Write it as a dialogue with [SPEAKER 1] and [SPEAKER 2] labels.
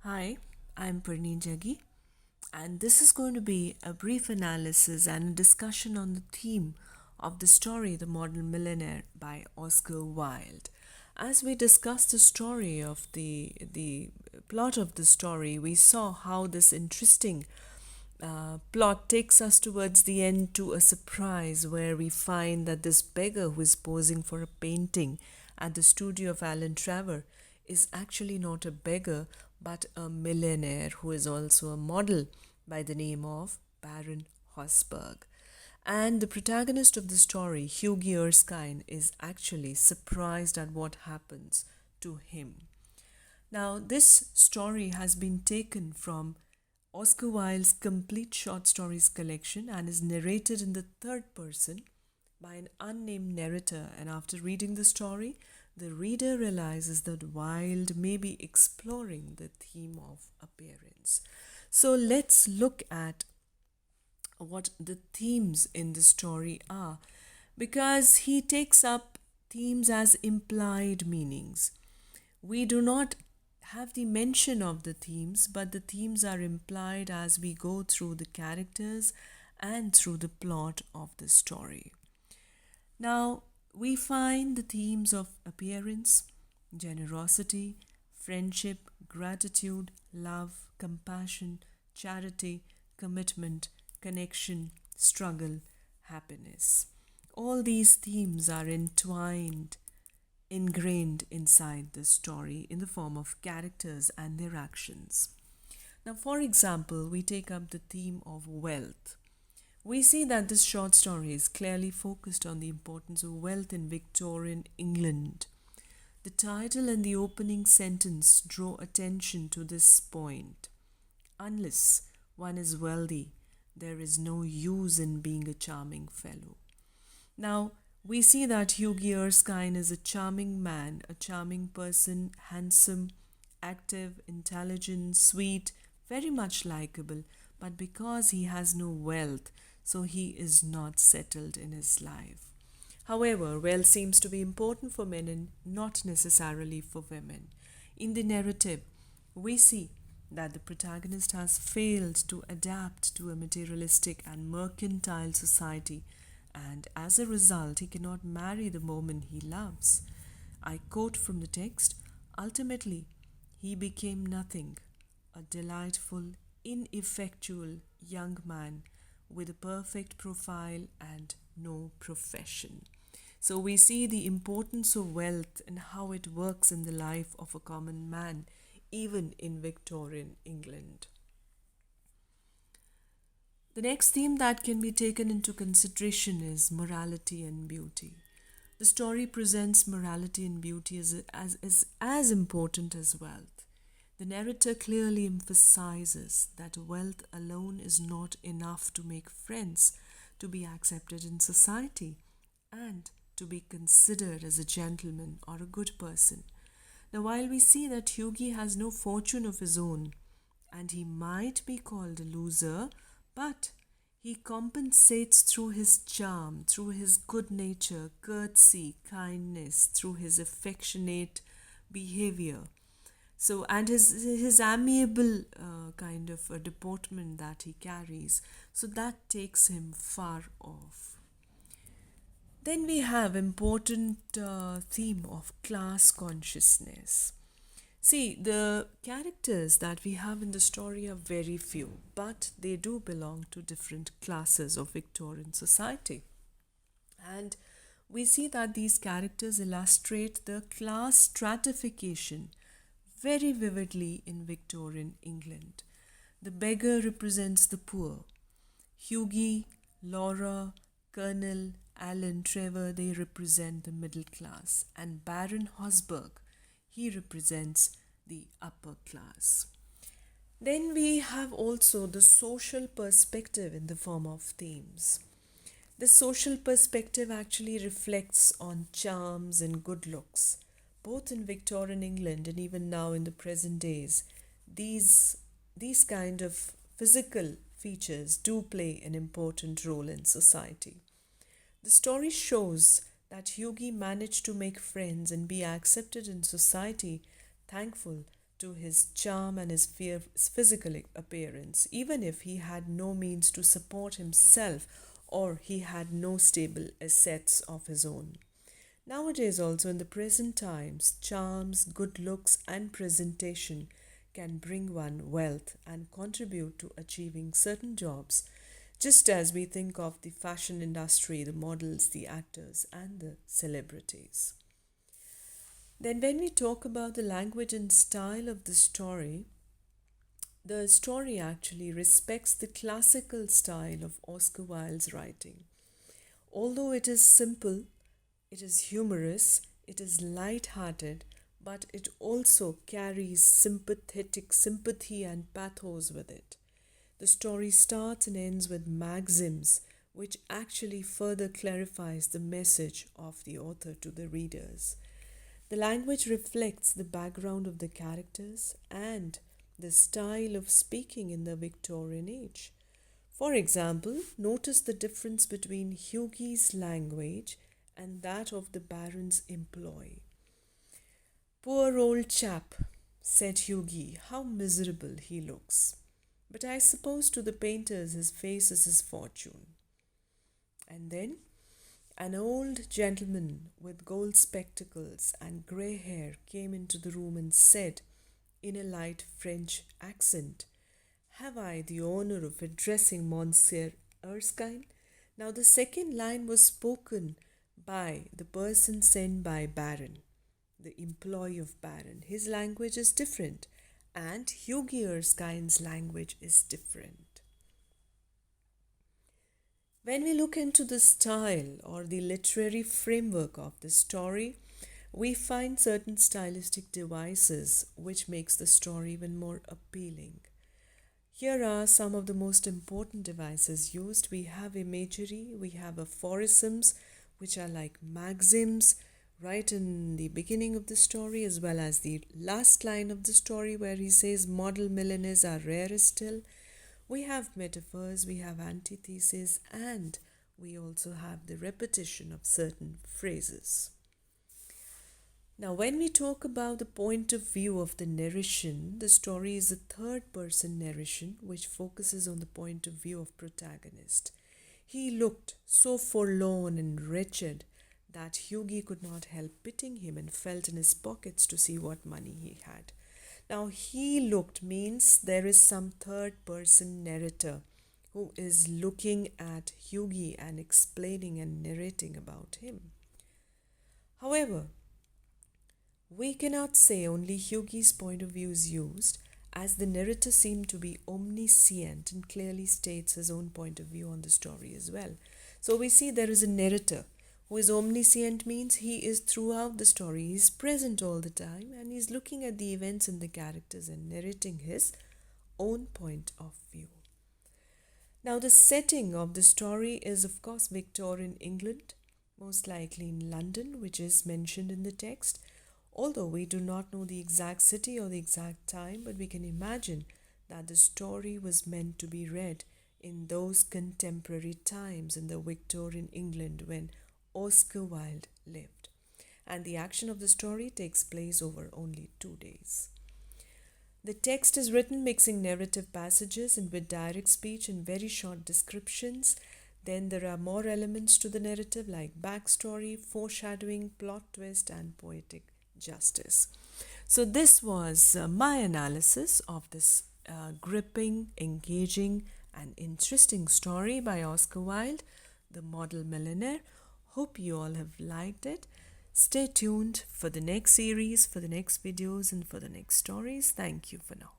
[SPEAKER 1] Hi, I'm Parneet Jaggi, and this is going to be a brief analysis and a discussion on the theme of the story The Modern Millionaire by Oscar Wilde. As we discussed the story of the plot of the story, we saw how this interesting plot takes us towards the end to a surprise where we find that this beggar who is posing for a painting at the studio of Alan Trevor is actually not a beggar but a millionaire who is also a model by the name of Baron Hosberg. And the protagonist of the story, Hughie Erskine, is actually surprised at what happens to him. Now, this story has been taken from Oscar Wilde's complete short stories collection and is narrated in the third person by an unnamed narrator. And after reading the story, the reader realizes that Wilde may be exploring the theme of appearance. So let's look at what the themes in the story are, because he takes up themes as implied meanings. We do not have the mention of the themes, but the themes are implied as we go through the characters and through the plot of the story. Now, we find the themes of appearance, generosity, friendship, gratitude, love, compassion, charity, commitment, connection, struggle, happiness. All these themes are entwined, ingrained inside the story in the form of characters and their actions. Now, for example, we take up the theme of wealth. We see that this short story is clearly focused on the importance of wealth in Victorian England. The title and the opening sentence draw attention to this point. Unless one is wealthy, there is no use in being a charming fellow. Now, we see that Hughie Erskine is a charming man, a charming person, handsome, active, intelligent, sweet, very much likable, but because he has no wealth, so he is not settled in his life. However, wealth seems to be important for men and not necessarily for women. In the narrative, we see that the protagonist has failed to adapt to a materialistic and mercantile society, and as a result, he cannot marry the woman he loves. I quote from the text: ultimately, he became nothing, a delightful, ineffectual young man with a perfect profile and no profession. So we see the importance of wealth and how it works in the life of a common man, even in Victorian England. The next theme that can be taken into consideration is morality and beauty. The story presents morality and beauty as important as wealth. The narrator clearly emphasizes that wealth alone is not enough to make friends, to be accepted in society, and to be considered as a gentleman or a good person. Now, while we see that Hughie has no fortune of his own, and he might be called a loser, but he compensates through his charm, through his good nature, courtesy, kindness, through his affectionate behavior. So, and his amiable kind of a deportment that he carries, so that takes him far off. Then we have important theme of class consciousness. See, the characters that we have in the story are very few, but they do belong to different classes of Victorian society. And we see that these characters illustrate the class stratification very vividly in Victorian England. The beggar represents the poor. Hughie, Laura, Colonel, Alan, Trevor, they represent the middle class. And Baron Hosberg, he represents the upper class. Then we have also the social perspective in the form of themes. The social perspective actually reflects on charms and good looks, both in Victorian England and even now in the present days. These kind of physical features do play an important role in society. The story shows that Hughie managed to make friends and be accepted in society, thankful to his charm and his physical appearance, even if he had no means to support himself or he had no stable assets of his own. Nowadays, also in the present times, charms, good looks, and presentation can bring one wealth and contribute to achieving certain jobs, just as we think of the fashion industry, the models, the actors, and the celebrities. Then, when we talk about the language and style of the story actually respects the classical style of Oscar Wilde's writing. Although it is simple, it is humorous, it is light-hearted, but it also carries sympathy and pathos with it. The story starts and ends with maxims, which actually further clarifies the message of the author to the readers. The language reflects the background of the characters and the style of speaking in the Victorian age. For example, notice the difference between Hughie's language and that of the Baron's employee. "Poor old chap," said Hughie, "how miserable he looks. But I suppose to the painters his face is his fortune." And then an old gentleman with gold spectacles and grey hair came into the room and said, in a light French accent, "Have I the honour of addressing Monsieur Erskine?" Now, the second line was spoken by the person sent by Baron, the employee of Baron. His language is different, and Hughie Erskine's language is different. When we look into the style or the literary framework of the story, we find certain stylistic devices which makes the story even more appealing. Here are some of the most important devices used. We have imagery, we have aphorisms, which are like maxims right in the beginning of the story, as well as the last line of the story where he says model millionaires are rare still. We have metaphors, we have antitheses, and we also have the repetition of certain phrases. Now, when we talk about the point of view of the narration, the story is a third-person narration which focuses on the point of view of protagonist. He looked so forlorn and wretched that Hughie could not help pitying him and felt in his pockets to see what money he had. Now, he looked means there is some third-person narrator who is looking at Hughie and explaining and narrating about him. However, we cannot say only Hughie's point of view is used, as the narrator seemed to be omniscient and clearly states his own point of view on the story as well. So we see there is a narrator who is omniscient, means he is throughout the story, he is present all the time, and he is looking at the events and the characters and narrating his own point of view. Now, the setting of the story is of course Victorian England, most likely in London, which is mentioned in the text. Although we do not know the exact city or the exact time, but we can imagine that the story was meant to be read in those contemporary times in the Victorian England when Oscar Wilde lived. And the action of the story takes place over only 2 days. The text is written mixing narrative passages and with direct speech and very short descriptions. Then there are more elements to the narrative like backstory, foreshadowing, plot twist, and poetic justice. So this was my analysis of this gripping, engaging, and interesting story by Oscar Wilde, The Model Millionaire. Hope you all have liked it. Stay tuned for the next series, for the next videos, and for the next stories. Thank you for now.